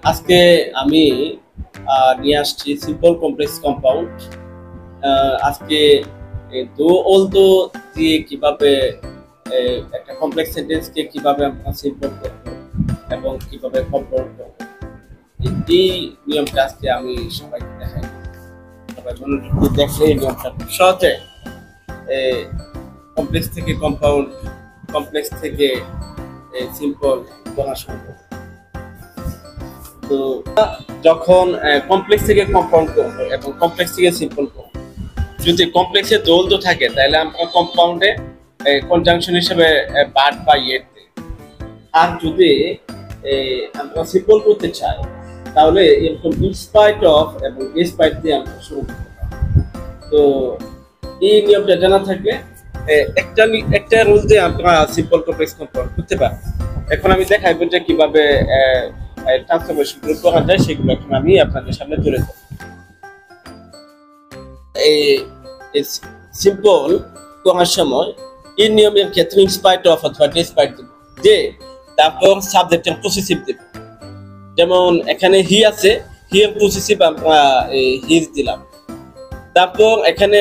আজকে আমি নিয়ে আসছি সিম্পল কমপ্লেক্স কম্পাউন্ড। আজকে দো অল দো দিয়ে কিভাবে একটা কমপ্লেক্স সেন্টেন্সকে কিভাবে আমরা সিম্পল করব এবং কিভাবে কম্পাউন্ড করব, এই নিয়মটা আজকে আমি সবাইকে দেখাই। সবাই মনোযোগ দিয়ে দেখলে এই নিয়মটা খুব সহজে কমপ্লেক্স থেকে কম্পাউন্ড, কমপ্লেক্স থেকে সিম্পল করা সম্ভব। তো যখন কমপ্লেক্স থেকে কম্পাউন্ড করবো এবং কমপ্লেক্স থেকে সিম্পল করবো, যদি কমপ্লেক্সে দোলদ থাকে তাহলে আমরা কম্পাউন্ডে কনজাংশন হিসেবে বাট বা ইয়েট দিই। আর যদি আমরা সিম্পল করতে চাই তাহলে এরকম ইনস্পাইট অফ এবং ডিসপাইট দিয়ে আমরা শুরু করতে পারি। তো এই নিয়মটা জানা থাকলে একটা রুল দিয়ে আমরা সিম্পল কমপ্লেক্স কম্পাউন্ড করতে পারি। এখন আমি দেখাইব যে কিভাবে ট্রান্সফরমেশন করা যায়, সেগুলো এখন আমি আপনাদের সামনে তুলে ধরব। এই সিম্পল করার সময় এই নিয়মের ক্ষেত্রে ইনস্পাইট অফ অথবা ডিসপাইট দেব, যে তারপর সাবজেক্টের পসেসিভ দেব। যেমন এখানে হি আছে, হি এর পসেসিভ আমরা হিজ দিলাম। তারপর এখানে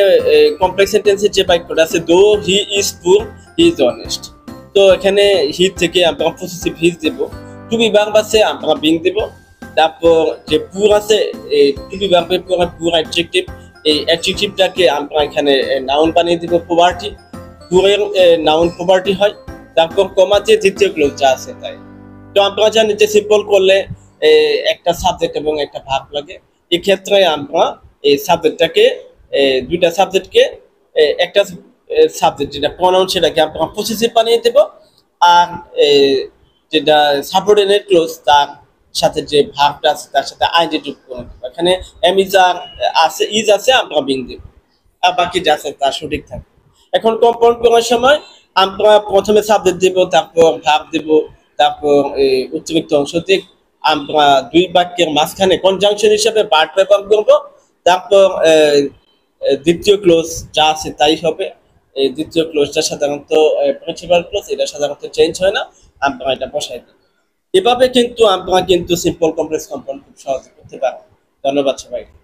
কমপ্লেক্স সেন্টেন্সের যে বাক্যটা আছে, দো হি ইজ পুর হি ইজ অনেস্ট, তো এখানে হি থেকে আমরা পসেসিভ হিজ দেব। টু বি ভার্ব আছে আমরা বিং দেব। তারপর যে পুর আছে, টু বি ভার্বের পরে পুর অ্যাডজেক্টিভ, এই অ্যাডজেক্টিভটাকে আমরা এখানে নাউন বানিয়ে দেব প্রপার্টি, পুরের নাউন প্রপার্টি হয়। তারপর কমাতে দ্বিতীয় ক্লোজটা আছে তাই। তো আমরা জানি যে সিম্পল করলে একটা সাবজেক্ট এবং একটা ভার্ব লাগে। এই ক্ষেত্রে আমরা এই সাবজেক্টটাকে, দুইটা সাবজেক্টকে একটা সাবজেক্ট যেটা প্রনাউন সেটাকে আমরা পসেসিভ বানিয়ে দেব। আর যেটা সাবঅর্ডিনেট ক্লোজ তার সাথে যে ভার্বটা আছে তার সাথে আইএনজি যুক্ত করে দেব। এখানে এম ইজ আছে, ইজ আছে, আমরা বিং দেব, আর বাকি যা আছে তা সঠিক থাকবে। এখন কম্পাউন্ড করার সময় আমরা প্রথমে সাবজেক্ট দেব, তারপর ভার্ব দেব, তারপর অতিরিক্ত অংশ দিয়ে আমরা দুই বাক্যের মাঝখানে কনজাংশন হিসেবে পার্ট ব্যবহার করব। তারপর দ্বিতীয় ক্লোজ যা আছে তাই হবে। এই দ্বিতীয় ক্লোজটা সাধারণত প্রিন্সিপাল ক্লোজ, এটা সাধারণত চেঞ্জ হয় না, আমরা এটা বসাই দিই। এভাবে কিন্তু আমরা সিম্পল কমপ্লেক্স কম্পাউন্ড খুব সহজে করতে পারি। ধন্যবাদ সবাইকে।